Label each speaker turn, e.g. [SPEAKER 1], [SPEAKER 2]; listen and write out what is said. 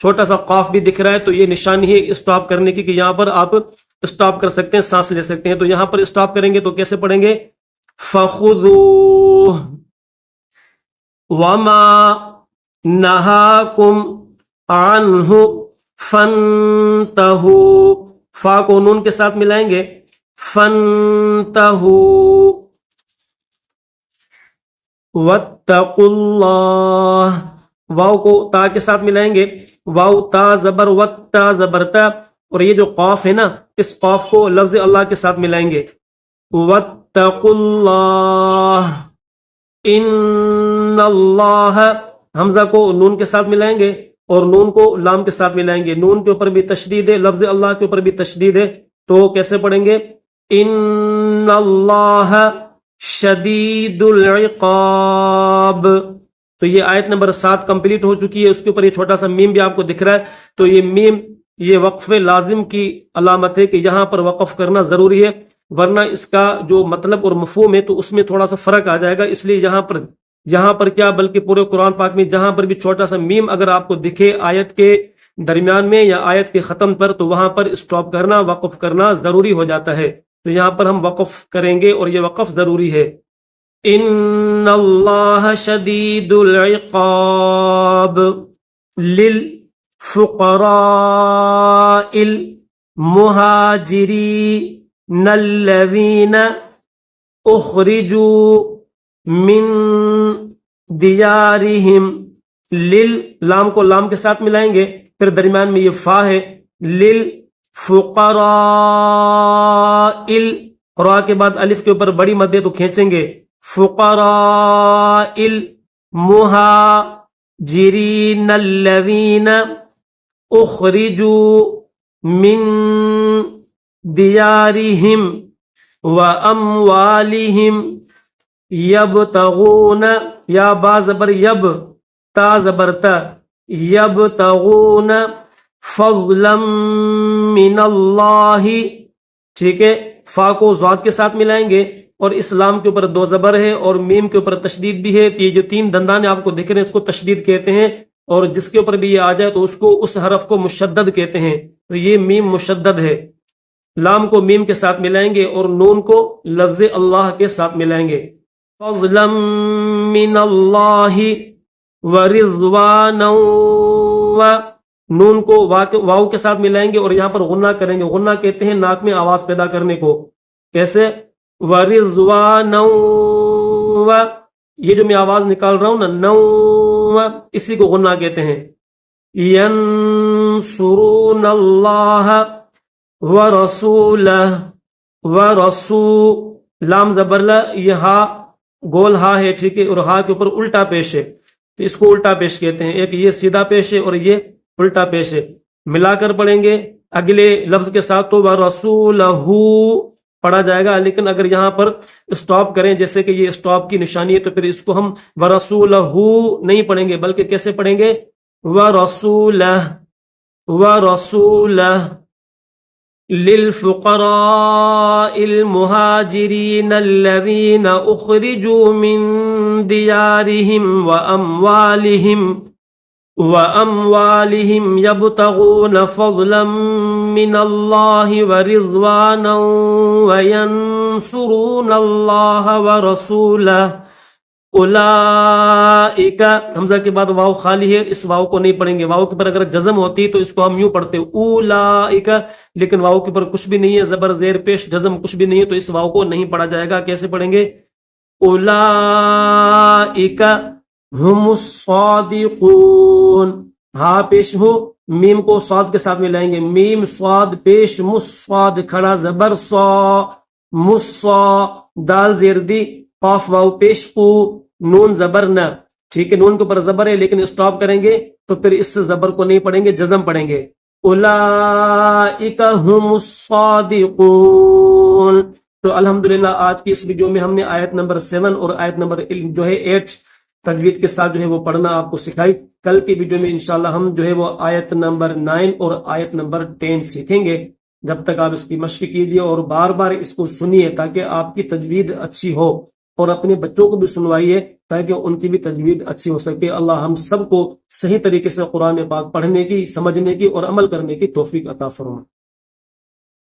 [SPEAKER 1] چھوٹا سا قاف بھی دکھ رہا ہے تو یہ نشانی ہے اسٹاپ کرنے کی کہ یہاں پر آپ اسٹاپ کر سکتے ہیں، سانس لے سکتے ہیں. تو یہاں پر اسٹاپ کریں گے تو کیسے پڑھیں گے؟ فَخُذُوهُ وَمَا نَهَاكُمْ عَنْهُ فَانْتَهُوا، فا کو نون کے ساتھ ملائیں گے، فَانْتَهُوا وَاتَّقُوا اللَّهَ، واو کو تا کے ساتھ ملائیں گے، واو تا زبر وتا زبر تا، اور یہ جو قاف ہے نا اس قاف کو لفظ اللہ کے ساتھ ملائیں گے، وَاتَّقُوا اللَّهَ ان اللہ، حمزہ کو نون کے ساتھ ملائیں گے اور نون کو لام کے ساتھ ملائیں گے. نون کے اوپر بھی تشدید ہے، لفظ اللہ کے اوپر بھی تشدید ہے، تو کیسے پڑھیں گے؟ ان اللہ شدید العقاب. تو یہ آیت نمبر 7 کمپلیٹ ہو چکی ہے. اس کے اوپر یہ چھوٹا سا میم بھی آپ کو دکھ رہا ہے. تو یہ میم یہ وقف لازم کی علامت ہے کہ یہاں پر وقف کرنا ضروری ہے، ورنہ اس کا جو مطلب اور مفہوم ہے تو اس میں تھوڑا سا فرق آ جائے گا. اس لیے یہاں پر کیا بلکہ پورے قرآن پاک میں جہاں پر بھی چھوٹا سا میم اگر آپ کو دکھے آیت کے درمیان میں یا آیت کے ختم پر تو وہاں پر اسٹاپ کرنا، وقف کرنا ضروری ہو جاتا ہے. تو یہاں پر ہم وقف کریں گے اور یہ وقف ضروری ہے. ان اللہ شدید العقاب للفقراء المہاجرین الذین اخرجوا من دیارہم، لام کو لام کے ساتھ ملائیں گے، پھر درمیان میں یہ فا ہے، للفقراء، را کے بعد الف کے اوپر بڑی مد ہے تو کھینچیں گے، فقراء المہاجرین الذین اخرجوا من دیارہم واموالہم یبتغون، یا با زبر یب تا زبر تا، یبتغون فضلا من اللہ، ٹھیک ہے. فا کو ضاد کے ساتھ ملائیں گے اور اسلام کے اوپر 2 زبر ہے اور میم کے اوپر تشدید بھی ہے. یہ جو 3 دندان آپ کو دکھ رہے ہیں اس کو تشدید کہتے ہیں، اور جس کے اوپر بھی یہ آ جائے تو اس حرف کو مشدد کہتے ہیں. تو یہ میم مشدد ہے. لام کو میم کے ساتھ ملائیں گے اور نون کو لفظ اللہ کے ساتھ ملائیں گے. فضلا من اللہ ورضوانا، نون کو واو کے ساتھ ملائیں گے اور یہاں پر غنہ کریں گے. غنہ کہتے ہیں ناک میں آواز پیدا کرنے کو. کیسے؟ ورضوانا، یہ جو میں آواز نکال رہا ہوں نا، نو، اسی کو غنہ کہتے ہیں. ینصرون اللہ ورسولہ، لام زبر لا، یہ ہا گول ہا ہے، ٹھیک ہے، اور ہا کے اوپر الٹا پیش ہے تو اس کو الٹا پیش کہتے ہیں. ایک یہ سیدھا پیش ہے اور یہ الٹا پیش ہے. ملا کر پڑھیں گے اگلے لفظ کے ساتھ تو ورسولہ پڑھا جائے گا، لیکن اگر یہاں پر اسٹاپ کریں جیسے کہ یہ اسٹاپ کی نشانی ہے تو پھر اس کو ہم ورسولہ نہیں پڑھیں گے، بلکہ کیسے پڑھیں گے؟ ورسولہ للفقراء المہاجرین الذین اخرجوا من دیارہم واموالہم یبتغون فضلا من اللہ ورضوانا وینصرون اللہ ورسولہ. اولئک، حمزہ کے بعد واو خالی ہے، اس واو کو نہیں پڑھیں گے. واو کے پر اگر جزم ہوتی تو اس کو ہم یوں پڑھتے اولئک، لیکن واو کے پر کچھ بھی نہیں ہے، زبر زیر پیش جزم کچھ بھی نہیں ہے تو اس واو کو نہیں پڑھا جائے گا. کیسے پڑھیں گے؟ اولئک ہم الصادقون، ہا پیش ہو، میم کو صاد کے ساتھ ملائیں گے، میم صاد پیش مصاد کھڑا زبر صا، مصا، دال زیر دی، قاف واو پیش کو، نون زبر نہ، ٹھیک ہے. نون کے اوپر زبر ہے لیکن اسٹاپ کریں گے تو پھر اس سے زبر کو نہیں پڑھیں گے، جزم پڑھیں گے. اولئک ہم الصادقون. تو الحمدللہ آج کی اس ویڈیو میں ہم نے آیت نمبر 7 اور آیت نمبر جو ہے 8 تجوید کے ساتھ جو ہے وہ پڑھنا آپ کو سکھائی. کل کی ویڈیو میں انشاءاللہ ہم جو ہے وہ آیت نمبر 9 اور آیت نمبر 10 سیکھیں گے. جب تک آپ اس کی مشق کیجیے اور بار بار اس کو سنیے تاکہ آپ کی تجوید اچھی ہو اور اپنے بچوں کو بھی سنوائیے تاکہ ان کی بھی تجوید اچھی ہو سکے۔ اللہ ہم سب کو صحیح طریقے سے قرآن پاک پڑھنے کی، سمجھنے کی اور عمل کرنے کی توفیق عطا فرمائے۔